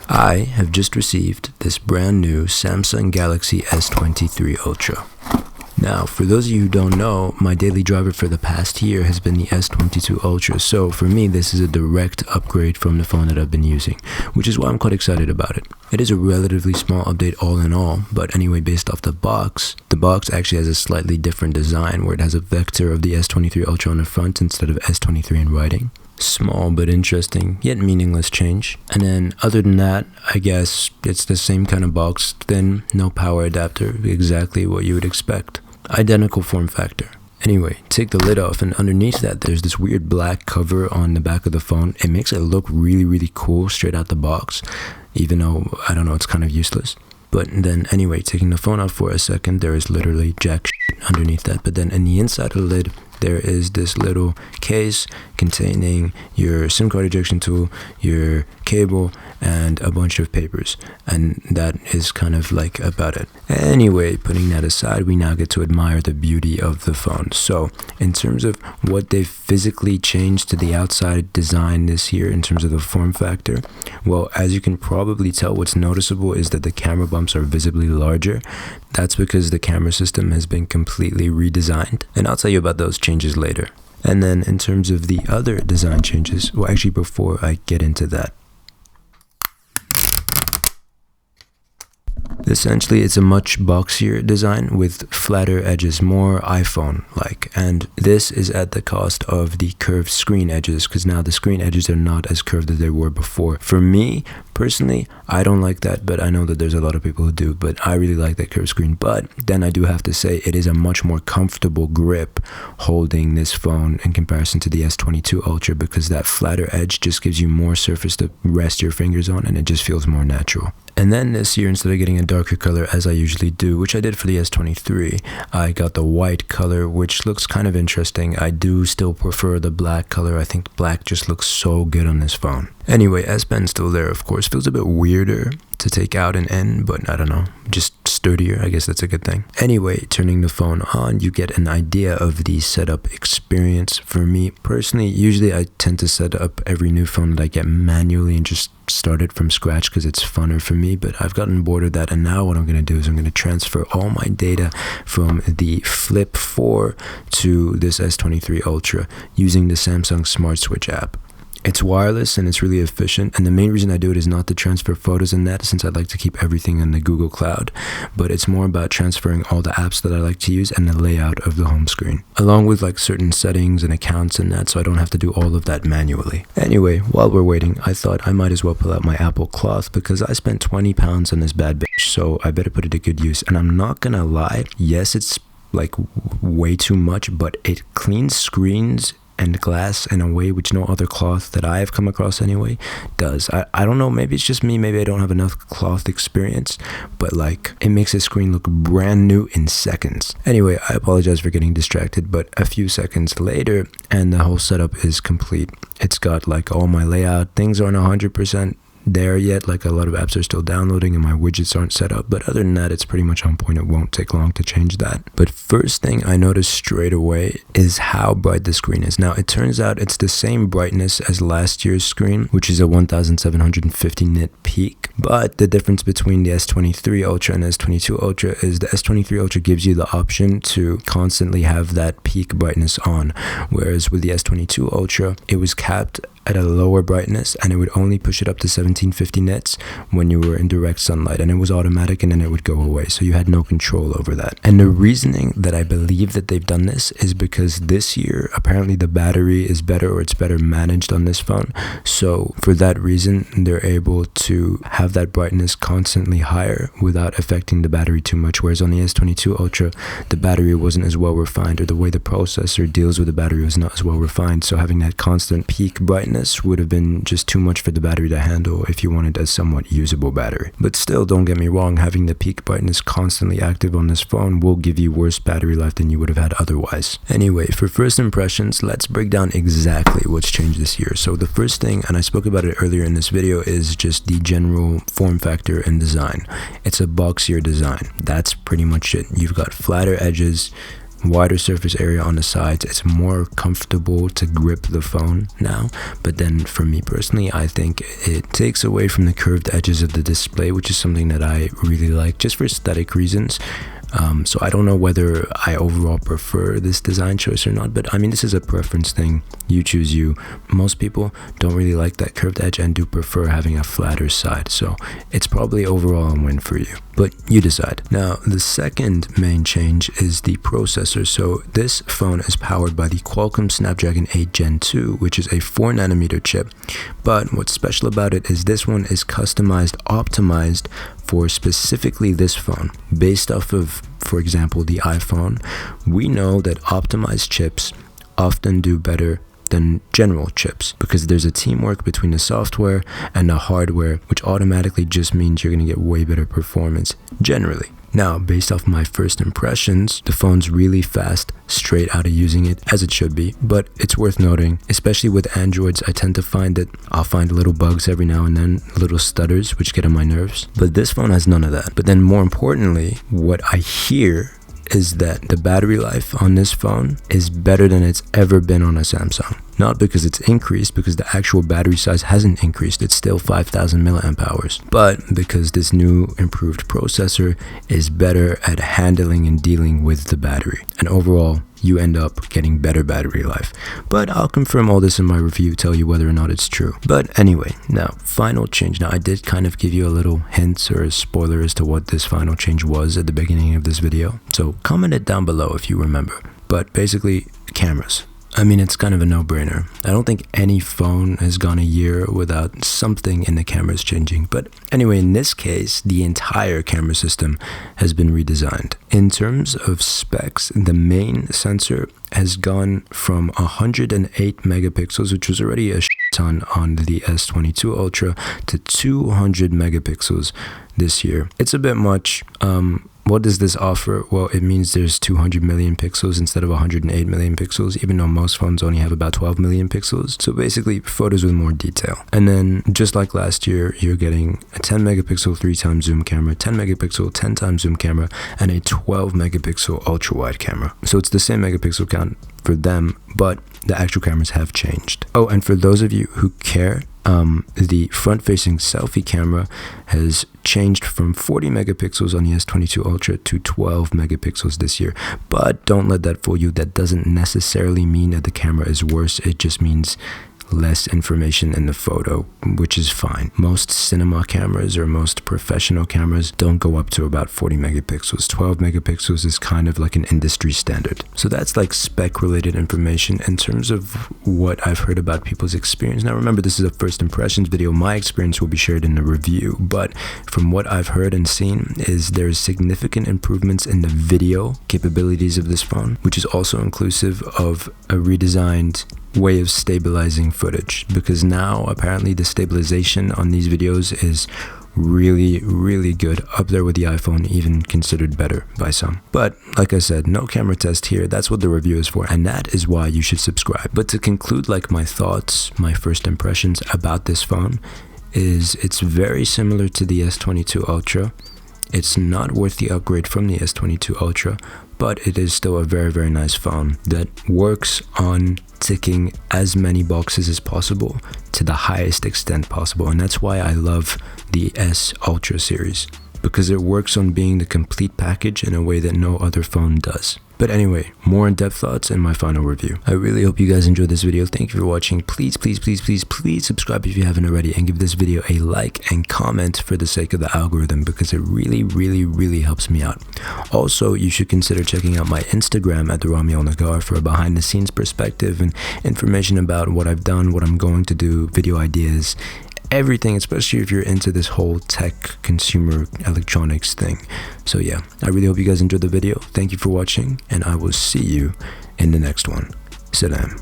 I have just received this brand new Samsung Galaxy S23 Ultra. Now, for those of you who don't know, my daily driver for the past year has been the S22 Ultra, so for me this is a direct upgrade from the phone that I've been using, which is why I'm quite excited about it. It is a relatively small update all in all, but anyway, based off the box actually has a slightly different design where it has a vector of the S23 Ultra on the front instead of S23 in writing. Small but interesting, yet meaningless change. And then other than that, I guess it's the same kind of box, thin, no power adapter, exactly what you would expect. Identical form factor. Anyway, take the lid off and underneath that there's this weird black cover on the back of the phone. It makes it look really cool straight out the box, even though, I don't know, it's kind of useless. But then anyway, taking the phone off for a second, there is literally jack shit underneath that. But then in the inside of the lid, there is this little case containing your SIM card ejection tool, your cable, and a bunch of papers. And that is kind of like about it. Anyway, putting that aside, we now get to admire the beauty of the phone. So in terms of what they've physically changed to the outside design this year in terms of the form factor, well, as you can probably tell, what's noticeable is that the camera bumps are visibly larger. That's because the camera system has been completely redesigned, and I'll tell you about those changes later. And then in terms of the other design changes, well, actually before I get into that, essentially, it's a much boxier design with flatter edges, more iPhone-like. And this is at the cost of the curved screen edges, because now the screen edges are not as curved as they were before. For me, personally, I don't like that, but I know that there's a lot of people who do, but I really like that curved screen. But then I do have to say it is a much more comfortable grip holding this phone in comparison to the S22 Ultra, because that flatter edge just gives you more surface to rest your fingers on, and it just feels more natural. And then this year, instead of getting a darker color as I usually do, which I did for the S23, I got the white color, which looks kind of interesting. I do still prefer the black color. I think black just looks so good on this phone. Anyway, S Pen's still there, of course. Feels a bit weirder to take out and in, but I don't know, just sturdier. I guess that's a good thing. Anyway, turning the phone on, you get an idea of the setup experience. For me personally, usually I tend to set up every new phone that I get manually and just start it from scratch because it's funner for me, but I've gotten bored of that, and now what I'm going to do is I'm going to transfer all my data from the Flip 4 to this S23 Ultra using the Samsung Smart Switch app. It's wireless and it's really efficient, and the main reason I do it is not to transfer photos in that, since I'd like to keep everything in the Google Cloud, but it's more about transferring all the apps that I like to use and the layout of the home screen, along with like certain settings and accounts and that, so I don't have to do all of that manually. Anyway, while we're waiting, I thought I might as well pull out my Apple cloth because I spent 20 pounds on this bad bitch, so I better put it to good use. And I'm not gonna lie, yes, it's like way too much, but it cleans screens and glass in a way which no other cloth that I have come across anyway does. I don't know, maybe it's just me, maybe I don't have enough cloth experience, but like it makes the screen look brand new in seconds. Anyway, I apologize for getting distracted, but a few seconds later and the whole setup is complete. It's got like all my layout, things aren't 100% there yet, like a lot of apps are still downloading and my widgets aren't set up, but other than that, it's pretty much on point. It won't take long to change that. But first thing I noticed straight away is how bright the screen is. Now, it turns out it's the same brightness as last year's screen, which is a 1750 nit peak, but the difference between the S23 Ultra and S22 Ultra is the S23 Ultra gives you the option to constantly have that peak brightness on, whereas with the S22 Ultra, it was capped at a lower brightness and it would only push it up to 1750 nits when you were in direct sunlight, and it was automatic and then it would go away, so you had no control over that. And the reasoning that I believe that they've done this is because this year apparently the battery is better, or it's better managed on this phone, so for that reason they're able to have that brightness constantly higher without affecting the battery too much, whereas on the S22 Ultra the battery wasn't as well refined, or the way the processor deals with the battery was not as well refined, so having that constant peak brightness would have been just too much for the battery to handle if you wanted a somewhat usable battery. But still, don't get me wrong, having the peak brightness constantly active on this phone will give you worse battery life than you would have had otherwise. Anyway, for first impressions, let's break down exactly what's changed this year. So the first thing, and I spoke about it earlier in this video, is just the general form factor and design. It's a boxier design. That's pretty much it. You've got flatter edges, wider surface area on the sides. It's more comfortable to grip the phone now. But then for me personally, I think it takes away from the curved edges of the display, which is something that I really like just for aesthetic reasons. So I don't know whether I overall prefer this design choice or not, but I mean, this is a preference thing. You choose you. Most people don't really like that curved edge and do prefer having a flatter side. So it's probably overall a win for you, but you decide. Now, the second main change is the processor. So this phone is powered by the Qualcomm Snapdragon 8 Gen 2, which is a 4nm chip. But what's special about it is this one is customized, optimized for specifically this phone. Based off of, for example, the iPhone, we know that optimized chips often do better than general chips because there's a teamwork between the software and the hardware, which automatically just means you're going to get way better performance generally. Now, based off my first impressions, the phone's really fast straight out of using it, as it should be, but it's worth noting, especially with Androids, I tend to find that I'll find little bugs every now and then, little stutters, which get on my nerves, but this phone has none of that. But then more importantly, what I hear is that the battery life on this phone is better than it's ever been on a Samsung. Not because it's increased, because the actual battery size hasn't increased, it's still 5,000 milliamp hours, but because this new improved processor is better at handling and dealing with the battery. And overall, you end up getting better battery life. But I'll confirm all this in my review, tell you whether or not it's true. But anyway, now, final change. Now, I did kind of give you a little hint or a spoiler as to what this final change was at the beginning of this video. So comment it down below if you remember. But basically, cameras. I mean, it's kind of a no-brainer. I don't think any phone has gone a year without something in the cameras changing. But anyway, in this case, the entire camera system has been redesigned. In terms of specs, the main sensor has gone from 108 megapixels, which was already a ton on the S22 Ultra, to 200 megapixels this year. It's a bit much. What does this offer? Well, it means there's 200 million pixels instead of 108 million pixels, even though most phones only have about 12 million pixels. So basically, photos with more detail. And then, just like last year, you're getting a 10 megapixel 3x zoom camera, 10 megapixel 10x zoom camera, and a 12 megapixel ultra wide camera. So it's the same megapixel count for them, but the actual cameras have changed. Oh, and for those of you who care, the front-facing selfie camera has changed from 40 megapixels on the S22 Ultra to 12 megapixels this year. But don't let that fool you. That doesn't necessarily mean that the camera is worse. It just means less information in the photo, which is fine. Most cinema cameras or most professional cameras don't go up to about 40 megapixels. 12 megapixels is kind of like an industry standard. So that's like spec related information. In terms of what I've heard about people's experience, now remember, this is a first impressions video. My experience will be shared in the review, but from what I've heard and seen is there's significant improvements in the video capabilities of this phone, which is also inclusive of a redesigned way of stabilizing footage, because now apparently the stabilization on these videos is really good, up there with the iPhone, even considered better by some. But like I said, no camera test here. That's what the review is for, and that is why you should subscribe. But to conclude, like, my thoughts, my first impressions about this phone is it's very similar to the S22 Ultra. It's not worth the upgrade from the S22 Ultra, but it is still a very nice phone that works on ticking as many boxes as possible to the highest extent possible. And that's why I love the S Ultra series, because it works on being the complete package in a way that no other phone does. But anyway, more in-depth thoughts in my final review. I really hope you guys enjoyed this video. Thank you for watching. Please subscribe if you haven't already, and give this video a like and comment for the sake of the algorithm, because it really helps me out. Also, you should consider checking out my Instagram at El-Naggar for a behind-the-scenes perspective and information about what I've done, what I'm going to do, video ideas, everything, especially if you're into this whole tech consumer electronics thing. So yeah, I really hope you guys enjoyed the video. Thank you for watching, and I will see you in the next one. Salam.